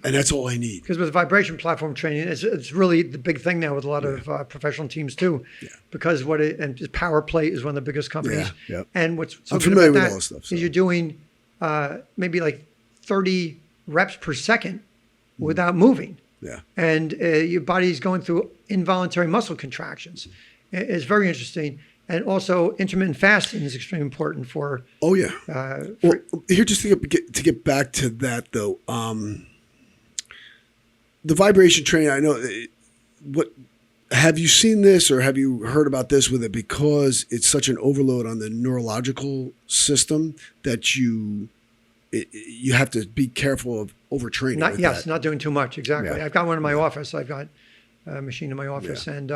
that's all I need. Because with vibration platform training, it's really the big thing now with a lot of professional teams too. Yeah. Because and Power Plate is one of the biggest companies. Yeah. And what's so I'm good familiar about with that all this stuff. So. is you're doing maybe like 30 reps per second without moving. Yeah. And your body's going through involuntary muscle contractions. It's very interesting. And also, intermittent fasting is extremely important for. Oh yeah. Here, just to get back to that though, the vibration training. I know. Have you seen this or have you heard about this with it? Because it's such an overload on the neurological system that you have to be careful of overtraining. Not doing too much. Exactly. Yeah. I've got one in my office. I've got a machine in my office, and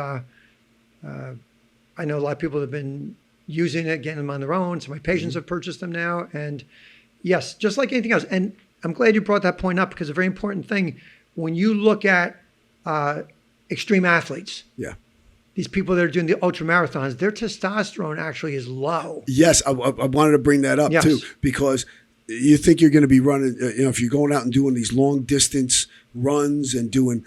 I know a lot of people have been using it, getting them on their own. So my patients have purchased them now. And yes, just like anything else. And I'm glad you brought that point up, because a very important thing, when you look at extreme athletes, these people that are doing the ultra marathons, their testosterone actually is low. Yes, I wanted to bring that up too, because you think you're going to be running, if you're going out and doing these long distance runs and doing,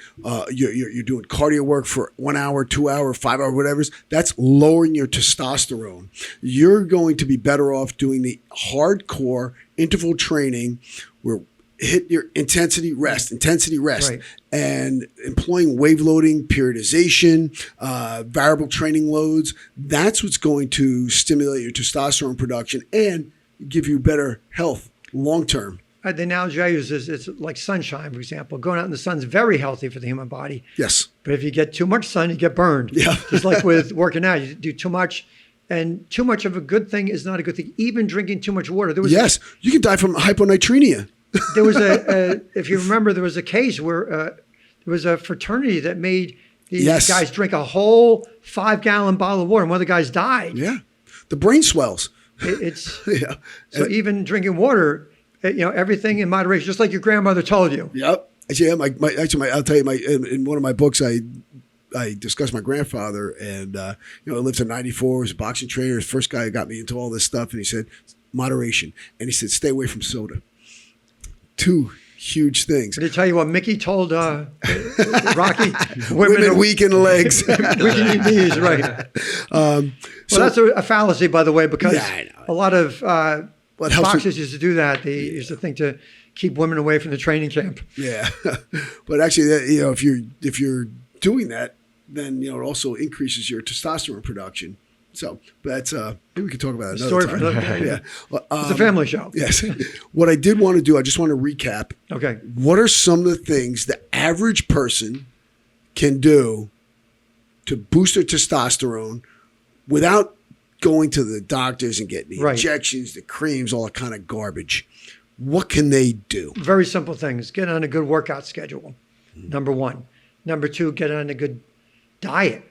you're doing cardio work for 1 hour, 2 hour, 5 hour, whatever, that's lowering your testosterone. You're going to be better off doing the hardcore interval training where hit your intensity rest, right. And employing wave loading, periodization, variable training loads. That's what's going to stimulate your testosterone production and give you better health long term. The analogy I use is it's like sunshine, for example. Going out in the sun is very healthy for the human body. Yes. But if you get too much sun, you get burned. Yeah. Just like with working out, you do too much. And too much of a good thing is not a good thing. Even drinking too much water. You can die from hyponatremia. There was if you remember, there was a case where there was a fraternity that made these guys drink a whole 5-gallon bottle of water, and one of the guys died. Yeah. The brain swells. So even drinking water, everything in moderation, just like your grandmother told you. Yep. Actually, I'll tell you, in one of my books, I discussed my grandfather, and lived to 94. Was a boxing trainer. His first guy who got me into all this stuff, and he said moderation, and he said stay away from soda. 2 huge things. Did I tell you what Mickey told Rocky? Women weak in the legs. Weak in your knees, right. So that's a fallacy, by the way, because a lot of boxers used to do that. They used to think to keep women away from the training camp. Yeah. But actually, if you're doing that, then it also increases your testosterone production. So, but that's maybe we could talk about it another time. For another day. Yeah, it's a family show. Yes. What I did want to do, I just want to recap. Okay. What are some of the things the average person can do to boost their testosterone without going to the doctors and getting the injections, the creams, all that kind of garbage? What can they do? Very simple things. Get on a good workout schedule. Number 1. Number 2, get on a good diet.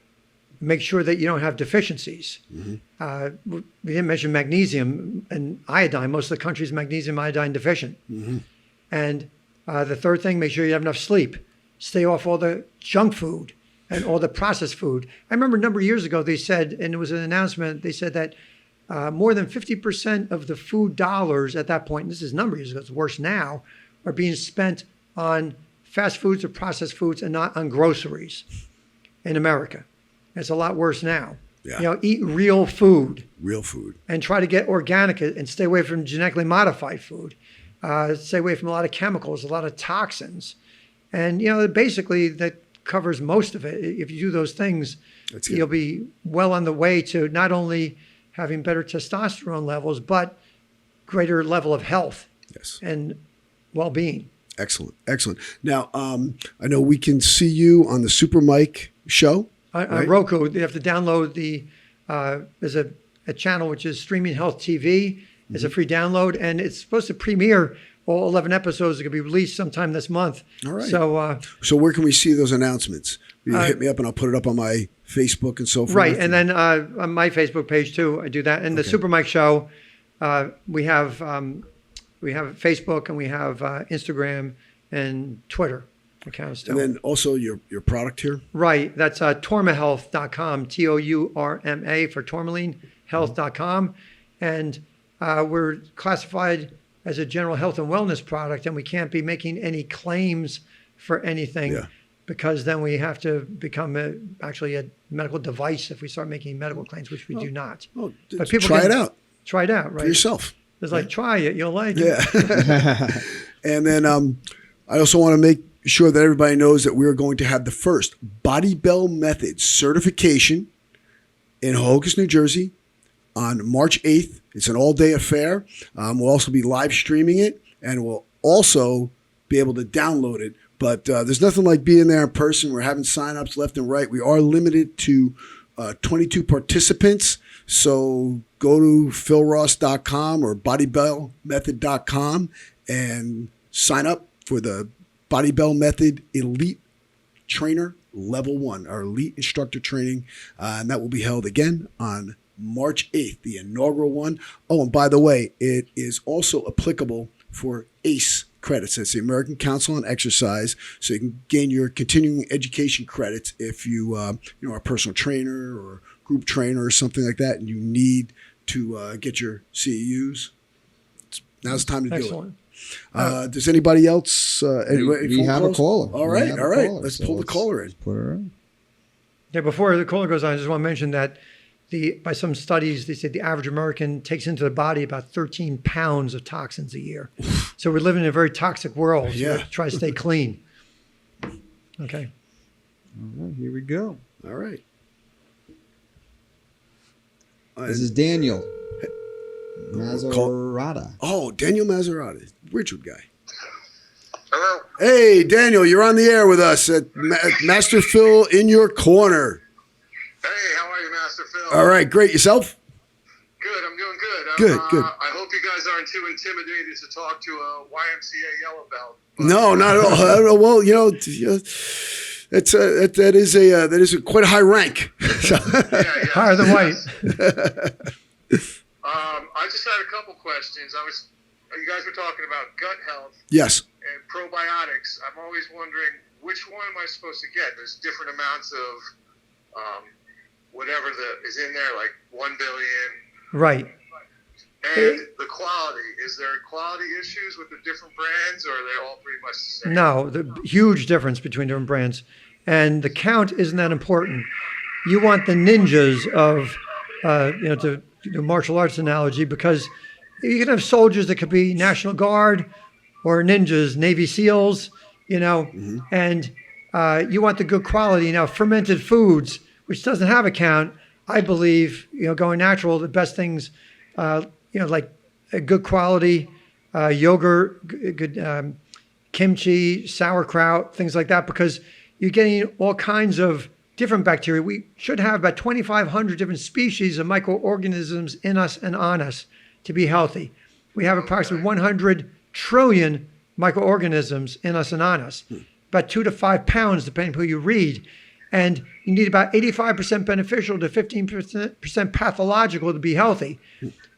Make sure that you don't have deficiencies. We didn't mention magnesium and iodine. Most of the country's magnesium iodine deficient. And the third thing, make sure you have enough sleep. Stay off all the junk food and all the processed food. I remember a number of years ago they said, and it was an announcement, they said that more than 50% of the food dollars at that point, and this is a number of years ago, it's worse now, are being spent on fast foods or processed foods and not on groceries in America. It's a lot worse now. Yeah. Eat real food. Real food. And try to get organic and stay away from genetically modified food. Stay away from a lot of chemicals, a lot of toxins. And, basically that covers most of it. If you do those things, you'll be well on the way to not only having better testosterone levels, but greater level of health and well-being. Excellent. Now, I know we can see you on the Super Mike show. On Roku, you have to download there's a channel which is Streaming Health TV. It's a free download, and it's supposed to premiere. All 11 episodes are going to be released sometime this month. All right. So where can we see those announcements? You hit me up, and I'll put it up on my Facebook and so forth. Right, and then on my Facebook page too, I do that. And the Super Mike Show, we have Facebook and we have Instagram and Twitter accounts too. And then also your product here. Right, that's tourmahealth.com, TOURMA for tourmaline health.com, and we're classified as a general health and wellness product, and we can't be making any claims for anything because then we have to become actually a medical device if we start making medical claims, which we do not. Well, but people try it out. Try it out, right? For yourself. It's like, try it, you'll like it. Yeah. And then I also want to make sure that everybody knows that we're going to have the first Body Bell Method certification in Hoboken, New Jersey on March 8th. It's an all-day affair. We'll also be live streaming it, and we'll also be able to download it. But there's nothing like being there in person. We're having sign-ups left and right. We are limited to 22 participants. So go to philross.com or bodybellmethod.com and sign up for the Body Bell Method Elite Trainer Level 1, our Elite Instructor Training. And that will be held again on March 8th, the inaugural one. Oh, and by the way, it is also applicable for ACE credits. That's the American Council on Exercise. So you can gain your continuing education credits if you are a personal trainer or group trainer or something like that, and you need to get your CEUs. Now's the time to do it. Does anybody else? We have a caller. All right. Let's pull the caller in. Put her in. Yeah, before the caller goes on, I just want to mention that by some studies, they say the average American takes into the body about 13 pounds of toxins a year. So we live in a very toxic world. So we have to try to stay clean. Okay. All right, here we go. All right. This is Daniel Mazzarata. Oh, Daniel Mazzarata, Richard guy. Hello. Hey, Daniel, you're on the air with us at Master Phil in your corner. Hey, how are you, Master Phil? All right, great. Yourself? Good, I'm doing good. Good. I hope you guys aren't too intimidated to talk to a YMCA yellow belt. No, not at all. Well, that is a quite a high rank. Yeah. Higher than white. I just had a couple questions. You guys were talking about gut health. Yes. And probiotics. I'm always wondering, which one am I supposed to get? There's different amounts of whatever is in there, like 1 billion. Right. And the quality. Is there quality issues with the different brands, or are they all pretty much the same? No, the huge difference between different brands. And the count isn't that important. You want the ninjas of, to do martial arts analogy, because you can have soldiers that could be National Guard or ninjas, Navy SEALs, and you want the good quality. Now, fermented foods, which doesn't have a count, I believe, going natural, the best things, like a good quality yogurt, good kimchi, sauerkraut, things like that, because you're getting all kinds of different bacteria. We should have about 2,500 different species of microorganisms in us and on us to be healthy. We have approximately 100 trillion microorganisms in us and on us, about 2 to 5 pounds, depending on who you read. And you need about 85% beneficial to 15% pathological to be healthy.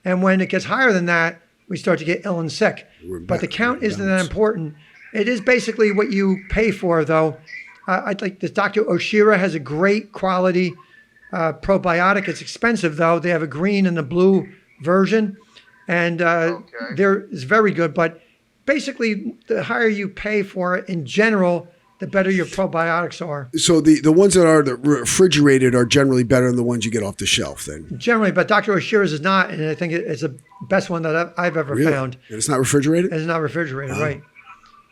And when it gets higher than that, we start to get ill and sick. But the count isn't that important. It is basically what you pay for, though. I'd like this. Dr. Oshira has a great quality probiotic. It's expensive, though. They have a green and a blue version. And it's very good. But basically, the higher you pay for it in general, the better your probiotics are. So the ones that are refrigerated are generally better than the ones you get off the shelf then? Generally, but Dr. Oshira's is not, and I think it's the best one that I've ever found. And it's not refrigerated? It's not refrigerated, right.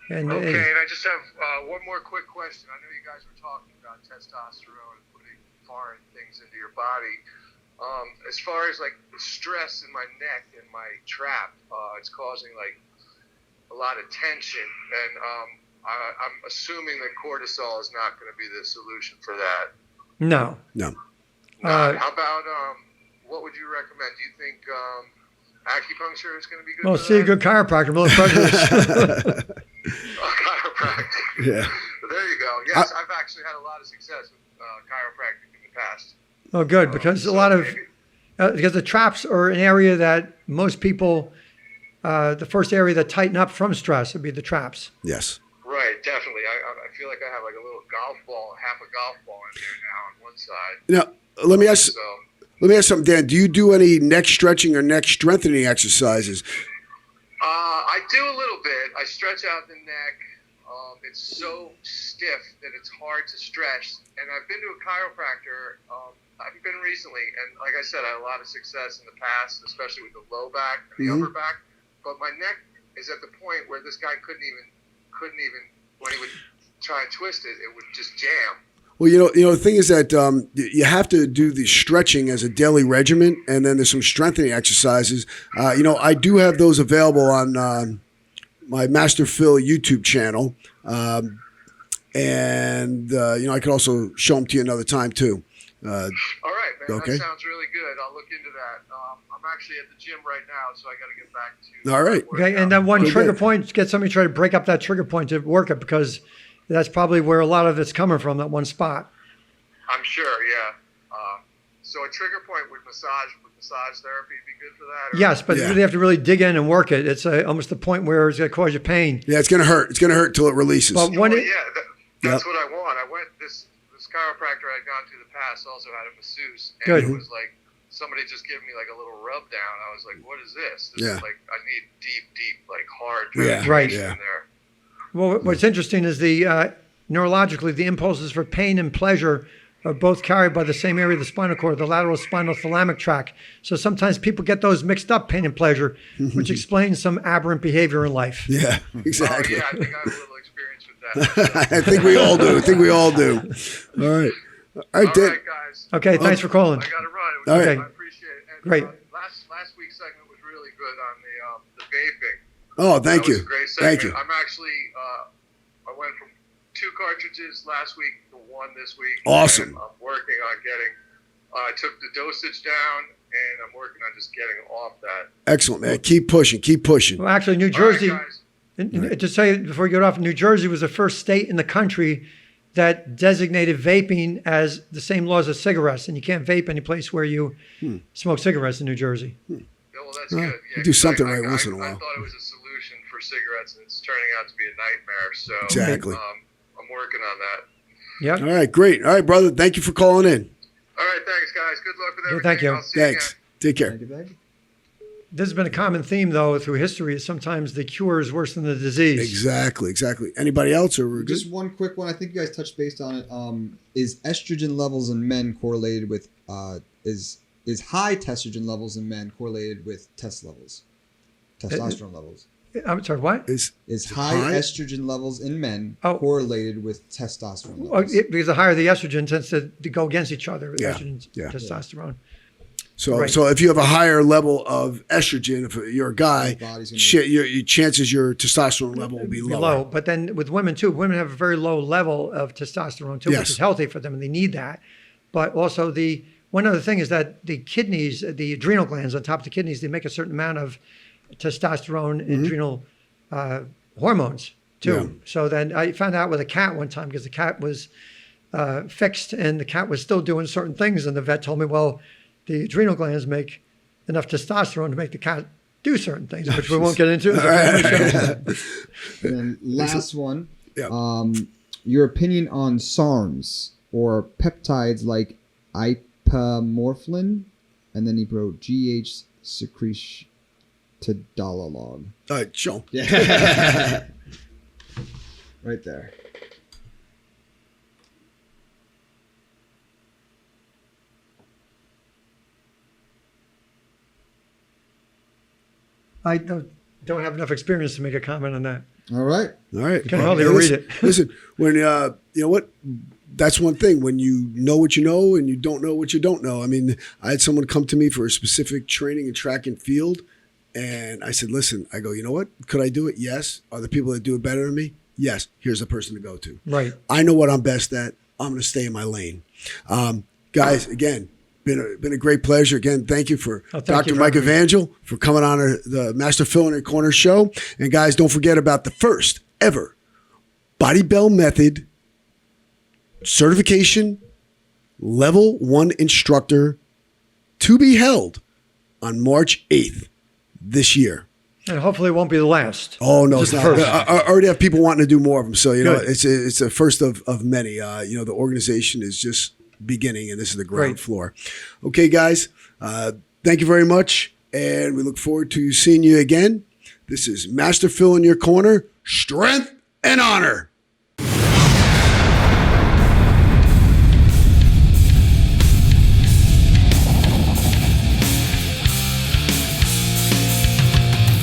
And Okay, and I just have one more quick question. I know you guys were talking about testosterone and putting foreign things into your body. As far as like the stress in my neck and my trap, it's causing like a lot of tension, and I'm assuming that cortisol is not going to be the solution for that. no. How about what would you recommend? Do you think acupuncture is going to be good? Well, for see a that? good chiropractor, Miller Prejudice. Chiropractic. Yeah. There you go. Yes, I've actually had a lot of success with chiropractic in the past. Oh, good, because a lot of because the traps are an area that most people, the first area that tighten up from stress would be the traps. Yes. Right, definitely. I feel like I have like a little golf ball, half a golf ball in there now on one side. Now, let me ask. So, Let me ask something, Dan. Do you do any neck stretching or neck strengthening exercises? I do a little bit. I stretch out the neck. It's so stiff that it's hard to stretch. And I've been to a chiropractor. I haven't been recently, and like I said, I had a lot of success in the past, especially with the low back and the upper back. But my neck is at the point where this guy couldn't even when he would try and twist it, it would just jam. Well, the thing is that you have to do the stretching as a daily regimen, and then there's some strengthening exercises. I do have those available on my Master Phil YouTube channel, and I could also show them to you another time too. All right, man. Okay. That sounds really good. I'll look into that. I'm actually at the gym right now, so I got to get back to. All right. Okay, and then one trigger point, get somebody to try to break up that trigger point to work it, because that's probably where a lot of it's coming from, that one spot. I'm sure, yeah. So a trigger point would massage therapy be good for that? Or? Yes, but you really have to really dig in and work it. It's almost the point where it's going to cause you pain. Yeah, it's going to hurt. It's going to hurt till it releases. But that's what I want. I went this chiropractor I'd gone to the past also had a masseuse, and Good. it was like somebody just gave me like a little rub down. I was like, what is this? This is like, I need deep, like hard penetration in there. Well, what's interesting is the neurologically, the impulses for pain and pleasure are both carried by the same area of the spinal cord, the lateral spinal thalamic tract. So sometimes people get those mixed up, pain and pleasure, which explains some aberrant behavior in life. Yeah, exactly. Oh, yeah, I think I have a little experience with that. I think we all do. All right. All right, guys. Okay, thanks for calling. I got to run. All right. I appreciate it. And, Great. Last week's segment was really good on the vaping. Oh, thank That was you. a great segment. Thank you. I'm actually, I went from 2 cartridges last week to 1 this week. Awesome. And I'm working on getting, I took the dosage down, and I'm working on just getting off that. Excellent, man. Keep pushing. Well, actually, New Jersey, All right, guys. to say before you get off, New Jersey was the first state in the country that designated vaping as the same laws as cigarettes, and you can't vape any place where you smoke cigarettes in New Jersey. Yeah, well, that's good. Yeah, You do something I once in a while. I thought it was a solution for cigarettes, and it's turning out to be a nightmare. So Exactly. I'm working on that. Yep. All right, great. All right, brother. Thank you for calling in. All right, thanks, guys. Good luck with everything. thank you. I'll see you Thanks. again. Take care. This has been a common theme, though, through history. Is sometimes the cure is worse than the disease. Exactly. Anybody else? Or we're good? Just one quick one. I think you guys touched base on it. Is estrogen levels in men correlated with is high testosterone levels in men correlated with testosterone levels? I'm sorry, what? Is High estrogen levels in men correlated with testosterone Oh, levels? because the higher the estrogen tends to go against each other. Estrogen, Yeah. testosterone. So, Right. so if you have a higher level of estrogen, if you're a guy, Your body's gonna your chances your testosterone level will be lower. Low. But then with women too, women have a very low level of testosterone too, Yes. which is healthy for them, and they need that. But also one other thing is that the kidneys, the adrenal glands on top of the kidneys, they make a certain amount of testosterone, adrenal hormones too. Yeah. So then I found out with a cat one time, because the cat was fixed and the cat was still doing certain things, and the vet told me, well, the adrenal glands make enough testosterone to make the cat do certain things, which we won't get into. And then last one. Yeah. Your opinion on SARMs or peptides like ipamorphine, and then he wrote GH secretidolog. All right, show. Yeah. Right there. I don't have enough experience to make a comment on that. All right. All right. Can hardly Hey, read listen, it. Listen, when you know what, that's one thing. When you know what you know and you don't know what you don't know. I mean, I had someone come to me for a specific training in track and field, and I said, "Listen," I go, "You know what? Could I do it? Yes. Are there people that do it better than me? Yes. Here's a person to go to. Right. I know what I'm best at. I'm going to stay in my lane." Guys, again, been a great pleasure. Again, thank you for Oh, thank Dr. you for Mike having me. Evangel for coming on the Master Phil in Your Corner show. And guys, don't forget about the first ever Body Bell Method certification level 1 instructor to be held on March 8th this year. And hopefully it won't be the last. Oh no, Just it's the not. first. I already have people wanting to do more of them. So you know, Good. it's a first of many. You know, the organization is just beginning, and this is the ground Great. floor. Okay, guys, thank you very much, and we look forward to seeing you again. This is Master Phil in Your Corner. Strength and honor.